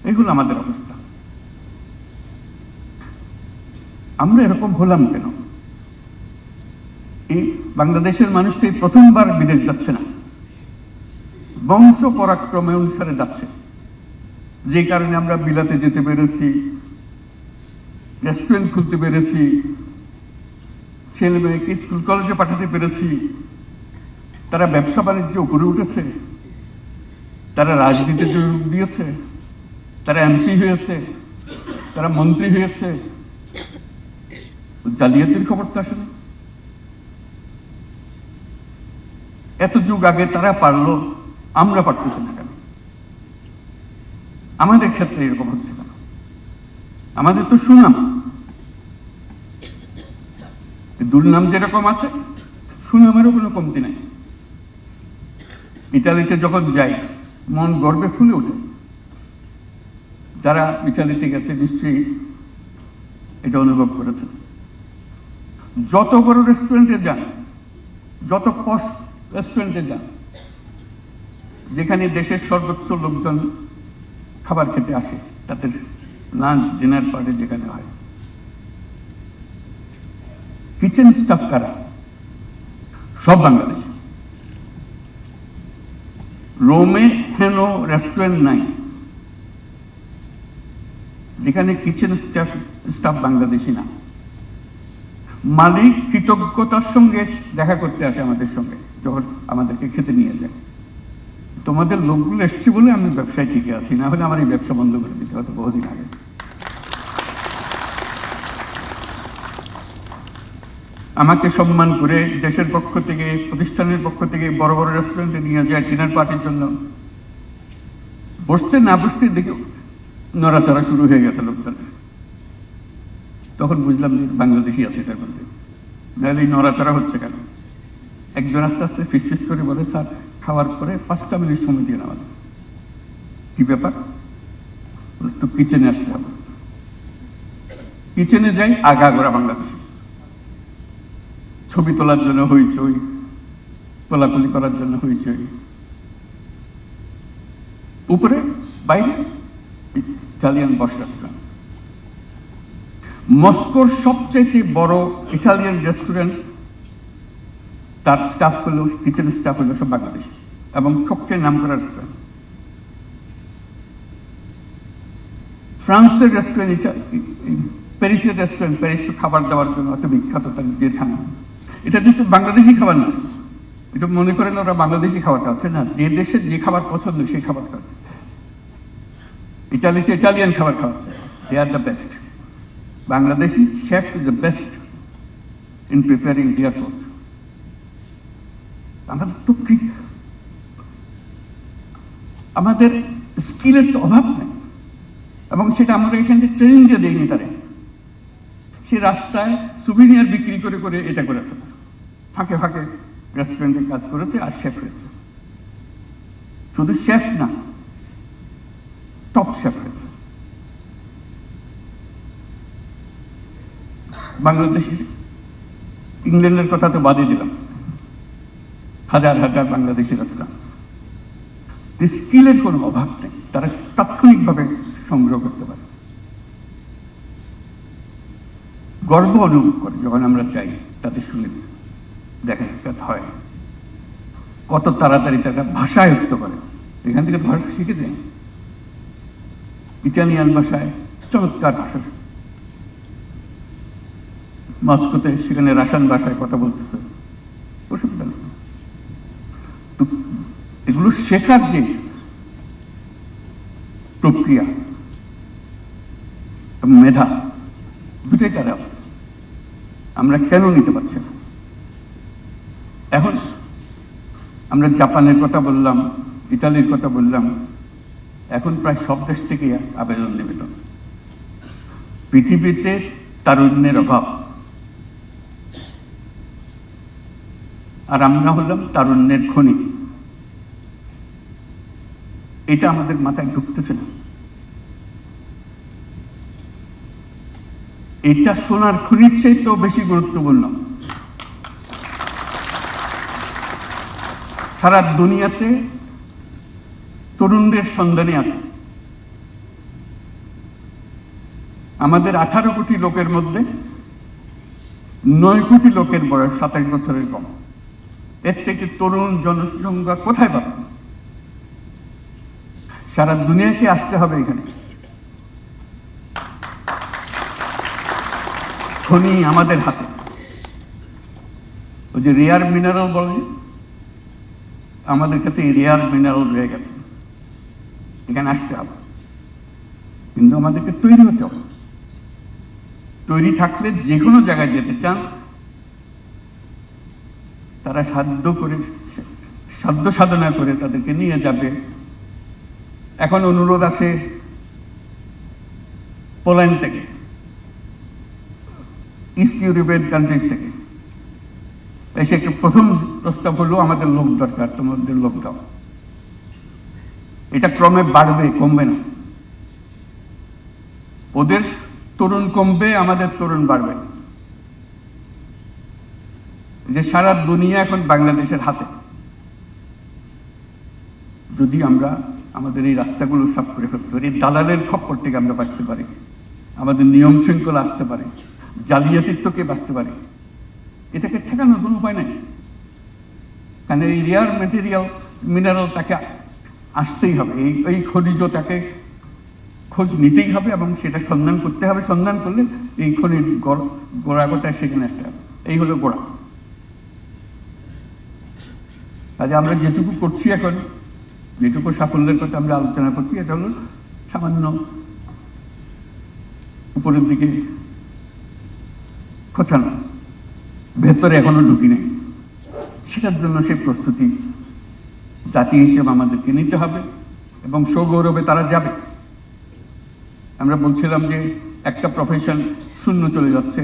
এগুলো আমাদের অবস্থা। আমরা এরকম হলাম কেন? এই বাংলাদেশের মানুষটি প্রথমবার বিদেশ যাচ্ছে না, বংশ পরাক্রমে অনুসারে যাচ্ছে, যে কারণে আমরা বিলাতে যেতে পেরেছি, রেস্টুরেন্ট খুলতে পেরেছি, ছেলে মেয়েকে স্কুল কলেজে পাঠাতে পেরেছি, তারা ব্যবসা বাণিজ্যে উপরে উঠেছে, তারা রাজনীতিতে যোগ দিয়েছে, তারা এমপি হয়েছে, তারা মন্ত্রী হয়েছে। জালিয়াতির খবর তো আসলে এত যুগ আগে তারা পারলো, আমরা পারতেছি না কেন? আমাদের ক্ষেত্রে এরকম হচ্ছে কেন? আমাদের তো সুনাম, দুর্নাম যেরকম আছে, সুনামেরও কোনো কমতি নাই। ইতালিতে যখন যাই মন গর্বে ফুলে ওঠে। যারা ইতালিতে গেছে নিশ্চয়ই এটা অনুভব করেছে। যত বড় রেস্টুরেন্টে যান, যত পশ রেস্টুরেন্টে যান, যেখানে দেশের সর্বোচ্চ লোকজন খাবার খেতে আসে, তাদের লাঞ্চ ডিনার পার্টি যেখানে হয়, কিচেন স্টাফ কারা? সব বাংলাদেশ। রোমে হেন রেস্টুরেন্ট নাই যেখানে কিচেন স্টাফ বাংলাদেশি না। মালিক কৃতজ্ঞতার সঙ্গে দেখা করতে আসে আমাদের সঙ্গে যখন আমাদেরকে খেতে নিয়ে যায়। তোমাদের লোকগুলো এসছে বলে আমি ব্যবসায় টিকে আছি, না হলে আমার এই ব্যবসা বন্ধ করে দিতে হতো বহুদিন আগে। আমাকে সম্মান করে দেশের পক্ষ থেকে, প্রতিষ্ঠানের পক্ষ থেকে বড় বড় রেস্টুরেন্টে নিয়ে যায় ডিনার পার্টির জন্য। বসতে না বসতে দেখে নড়াচড়া শুরু হয়ে গেছে লোকজন। তখন বুঝলাম যে বাংলাদেশি আছে এটার মধ্যে, নাহলে এই নড়াচড়া হচ্ছে কেন? একজন আস্তে আস্তে ফিস করে বলে, স্যার খাওয়ার পরে 5টা মিনিট সময় দিয়ে আমাদের। কি ব্যাপার? তো কিচেনে আসতে হবে। কিচেনে যাই, আগাগোড়া বাংলাদেশি। ছবি তোলার জন্য হইচই, কোলাকুলি করার জন্য হইচই, উপরে বাইরে ইটালিয়ান বস রেস্টুরেন্ট। মস্কোর সবচেয়ে বড় ইটালিয়ান রেস্টুরেন্ট, তার স্টাফ হলো, কিচেন স্টাফ হলো সব বাংলাদেশি, এবং সবচেয়ে নাম করা রেস্টুরেন্ট। ফ্রান্সের রেস্টুরেন্ট, প্যারিসের রেস্টুরেন্ট, প্যারিস তো খাবার দাবার জন্য অত বিখ্যাত, তার নিজের খানা। এটা just বাংলাদেশি খাবার না, এটা মনে করেন ওরা বাংলাদেশি খাবারটা আছে না, যে দেশের যে খাবার পছন্দ সেই খাবার খাচ্ছে। ইটালিতে ইটালিয়ান খাবার খাওয়াচ্ছে, they are the best. Bangladeshi chef is the best in preparing their food. আমাদের তো কি, আমাদের স্কিলের তো অভাব নেই, এবং সেটা আমরা এখান থেকে ট্রেনিং দিয়ে দিইনি তারে। সে রাস্তায় সুভিনিয়ার বিক্রি করে করে এটা করেছে, ফাঁকে ফাঁকে রেস্টুরেন্টে কাজ করেছে আর শেফ হয়েছে। শুধু শেফ না, টপ শেফ হয়েছে। বাংলাদেশি, ইংল্যান্ডের কথা তো বাদই দিলাম, হাজার হাজার বাংলাদেশি রেস্টুরেন্ট। স্কিলের কোনো অভাব নেই, তারা তাৎক্ষণিকভাবে সংগ্রহ করতে পারে। গর্ব অনুভব করে যখন আমরা চাই তাদের শুনে দেখা সাক্ষাৎ হয়, কত তাড়াতাড়ি তারা ভাষা আয়ত্ত করে। এখান থেকে ভাষা শিখে যায়, ইটালিয়ান ভাষায় চমৎকার ভাষা। মস্কোতে সেখানে রাশিয়ান ভাষায় কথা বলতেছে, অসুবিধা নেই। তো এগুলো শেখার যে প্রক্রিয়া, মেধা, দুটাই তারা আমরা কেন নিতে পারছি না? এখন আমরা জাপানের কথা বললাম, ইতালির কথা বললাম, এখন প্রায় সব দেশ থেকে আবেদন নিবেদন। পৃথিবীতে তারুণ্যের অভাব, আর আমরা হলাম তারুণ্যের খনি। এটা আমাদের মাথায় ঢুকতেছে না। এটা সোনার খনির চেয়েও বেশি গুরুত্বপূর্ণ। সারা দুনিয়াতে তরুণদের সন্ধানে আছে, আমাদের 18 কোটি লোকের মধ্যে 9 কোটি লোকের বয়স 27 বছরের কম। এর থেকে তরুণ জনসংখ্যা কোথায় পাবে? সারা দুনিয়াকে আসতে হবে এখানে। খনি আমাদের হাতে। ওই যে রেয়ার মিনারেল বলে, আমাদের কাছে রেয়ার মিনারেল রয়ে গেছে, এখানে আসতে হবে। কিন্তু আমাদেরকে তৈরি হতে হবে। তৈরি থাকলে যে কোনো জায়গায় যেতে চান তারা সাধ্য সাধনা করে তাদেরকে নিয়ে যাবে। এখন অনুরোধ আছে পোল্যান্ড থেকে, ইস্ট ইউরোপিয়ান কান্ট্রিজ থেকে এসে একটা প্রথম প্রস্তাব হলো আমাদের লোক দরকার, তোমাদের লোক দাও। এটা ক্রমে বাড়বে, কমবে না। ওদের তরুণ কমবে, আমাদের তরুণ বাড়বে। যে সারা দুনিয়া এখন বাংলাদেশের হাতে। যদি আমরা আমাদের এই রাস্তাগুলো সাফ করে ফেলতে পারি, দালালের খপ্পর থেকে আমরা বাঁচতে পারি, আমাদের নিয়ম শৃঙ্খলা আসতে পারে, জালিয়াতিত্বকে বাঁচতে পারে, এটাকে ঠেকানোর কোনো উপায় নাই। কারণ এই রেয়ার মিনারেল তাকে আসতেই হবে, এই খনিজ তাকে খোঁজ নিতেই হবে এবং সেটা সন্ধান করতে হবে। সন্ধান করলে এই খনির গোড়াটায় সেখানে আসতে হবে। এই হলো গোড়া। কাজে আমরা যেটুকু করছি এখন, যেটুকু সাফল্যের কথা আমরা আলোচনা করছি, এটা হলো সামান্য উপরের দিকে খোঁচানো, ভেতরে এখনো ঢুকি নেই। সেটার জন্য সেই প্রস্তুতি জাতি হিসেবে আমাদেরকে নিতে হবে এবং সগৌরবে তারা যাবে। আমরা বলছিলাম যে একটা প্রফেশন শূন্য চলে যাচ্ছে,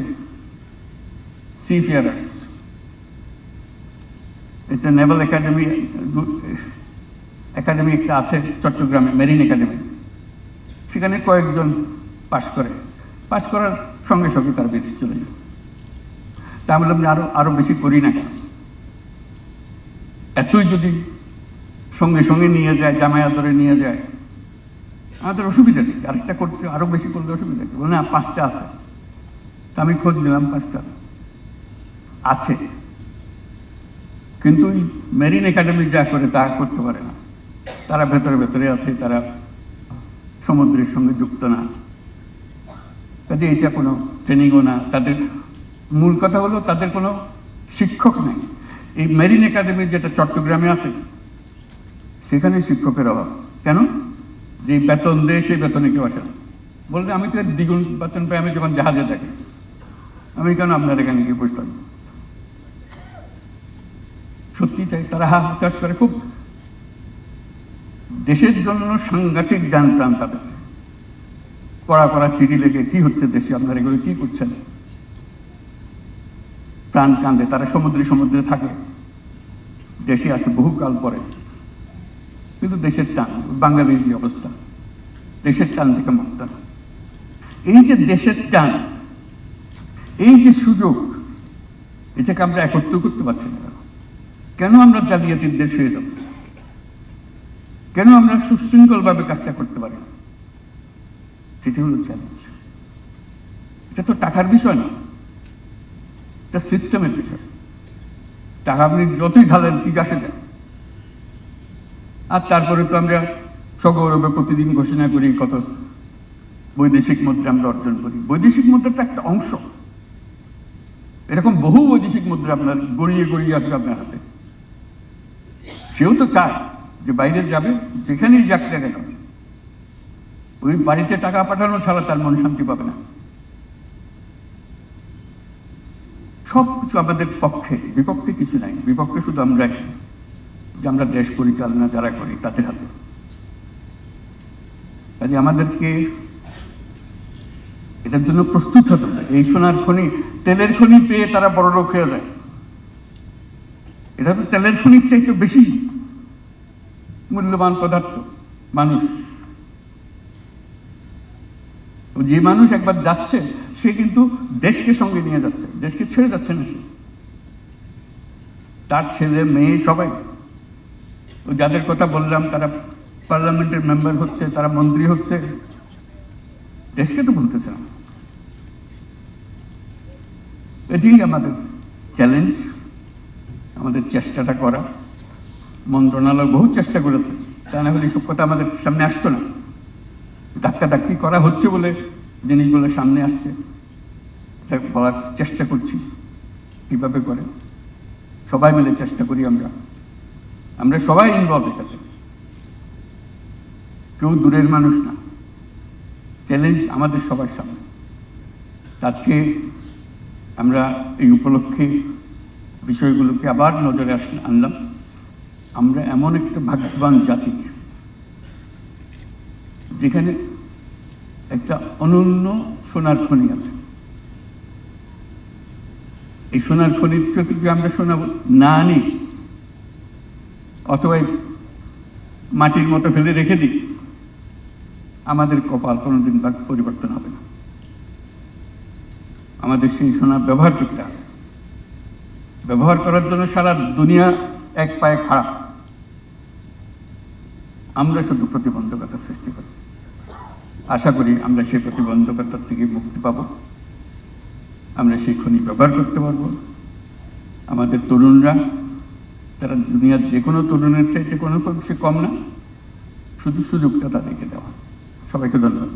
সিফেয়ারার্স। এটা নেভাল একাডেমি একটা আছে চট্টগ্রামে, মেরিন একাডেমি। সেখানে কয়েকজন পাশ করার সঙ্গে সঙ্গে তার বেশি চলে যায়। তা বললাম যে আরো বেশি করি না কেন? এতই যদি সঙ্গে সঙ্গে নিয়ে যায়, জামায়া ধরে নিয়ে যায়, আমাদের অসুবিধা নেই। আরেকটা করতে আরো বেশি করলে অসুবিধা নেই। বলে না, 5টা আছে। তা আমি খোঁজ নিলাম, 5টা আছে। কিন্তু মেরিন একাডেমি যা করে তা করতে পারে না। তারা ভেতরে আছে, তারা সমুদ্রের সঙ্গে যুক্ত না। কাজে এটা কোনো ট্রেনিংও না। তাদের মূল কথা হলো তাদের কোনো শিক্ষক নেই। এই মেরিন একাডেমি যেটা চট্টগ্রামে আছে, সেখানে শিক্ষকের অভাব। কেন? যে বেতন দেয় সেই বেতনে কেউ আসে না। বলতে আমি তো দ্বিগুণ বেতন পাই আমি যখন জাহাজে থাকি, আমি কেন আপনার এখানে গিয়ে বসতাম? সত্যি তাই, তারা হতাশ করে খুব। দেশের জন্য সাংঘাতিক যান প্রাণ তাদের। কড়া চিঠি লেগে, কি হচ্ছে দেশে, আপনারা এগুলো কি করছেন? প্রাণ কান্দে। তারা সমুদ্রে থাকে, দেশে আসে বহুকাল পরে। কিন্তু দেশের টান, বাঙালির যে অবস্থা, দেশের টান থেকে মুক্ত না। এই যে দেশের টান, এই যে সুযোগ, এটাকে আমরা একত্র করতে পারছি না। কেন আমরা জালিয়াতির দেশ হয়ে যাচ্ছি? কেন আমরা সুশৃঙ্খলভাবে কাজটা করতে পারি না? সেটি হলো চ্যালেঞ্জ। এটা তো টাকার বিষয় না, এটা সিস্টেমের বিষয়। টাকা আপনি যতই ঢালেন কি আসে যায়। আর তারপরে তো আমরা সগৌরবে প্রতিদিন ঘোষণা করি কত বৈদেশিক মুদ্রা আমরা অর্জন করি। বৈদেশিক মুদ্রাটা একটা অংশ। এরকম বহু বৈদেশিক মুদ্রা আপনার গড়িয়ে আসবে আপনার হাতে। সেও তো চায় যে বাইরে যাবে, যেখানেই যাক না কেন, ওই বাড়িতে টাকা পাঠানো ছাড়া তার মন শান্তি পাবে না। সব কিছু আমাদের পক্ষে, বিপক্ষে কিছু নাই। বিপক্ষে শুধু আমরাই, যে আমরা দেশ পরিচালনা যারা করি তাদের হাতে। কাজে আমাদেরকে এটার জন্য প্রস্তুত হতে হবে। এই সোনার খনি, তেলের খনি পেয়ে তারা বড়লোক হয়ে যায়। এটা তো তেলের খনির চাইতে বেশি মূল্যবান পদার্থ মানুষ। যে মানুষ একবার যাচ্ছে সে কিন্তু দেশকে সঙ্গে নিয়ে যাচ্ছে, দেশকে ছেড়ে যাচ্ছে না। সে, তার ছেলে মেয়ে সবাই, যাদের কথা বললাম, তারা পার্লামেন্টের মেম্বার হচ্ছে, তারা মন্ত্রী হচ্ছে, দেশকে তো বলতেছে না। এটাই আমাদের চ্যালেঞ্জ, আমাদের চেষ্টাটা করা। মন্ত্রণালয় বহু চেষ্টা করেছে, তা না হলে এসব কথা আমাদের সামনে আসতো না। ধাক্কাধাক্কি করা হচ্ছে বলে জিনিসগুলো সামনে আসছে, তা বলার চেষ্টা করছি কীভাবে করে। সবাই মিলে চেষ্টা করি, আমরা সবাই ইনভলভ এটাতে, কেউ দূরের মানুষ না। চ্যালেঞ্জ আমাদের সবার সামনে। আজকে আমরা এই উপলক্ষে বিষয়গুলোকে আবার নজরে আনলাম। আমরা এমন একটা ভাগ্যবান জাতি যেখানে একটা অনন্য সোনার খনি আছে। এই সোনার খনির থেকে যদি আমরা সোনা না আনি অথবা মাটির মতো ফেলে রেখে দিই, আমাদের কপাল কোনোদিন পরিবর্তন হবে না। আমাদের সেই সোনা ব্যবহার করতে হবে। ব্যবহার করার জন্য সারা দুনিয়া এক পায়ে খারাপ, আমরা শুধু প্রতিবন্ধকতা সৃষ্টি করি। আশা করি আমরা সেই প্রতিবন্ধকতার থেকে মুক্তি পাব, আমরা সেই খনি ব্যবহার করতে পারব। আমাদের তরুণরা, তারা দুনিয়ার যে কোনো তরুণের চাইতে কোনো অংশে কম না, শুধু সুযোগটা তাদেরকে দেওয়া। সবাইকে ধন্যবাদ।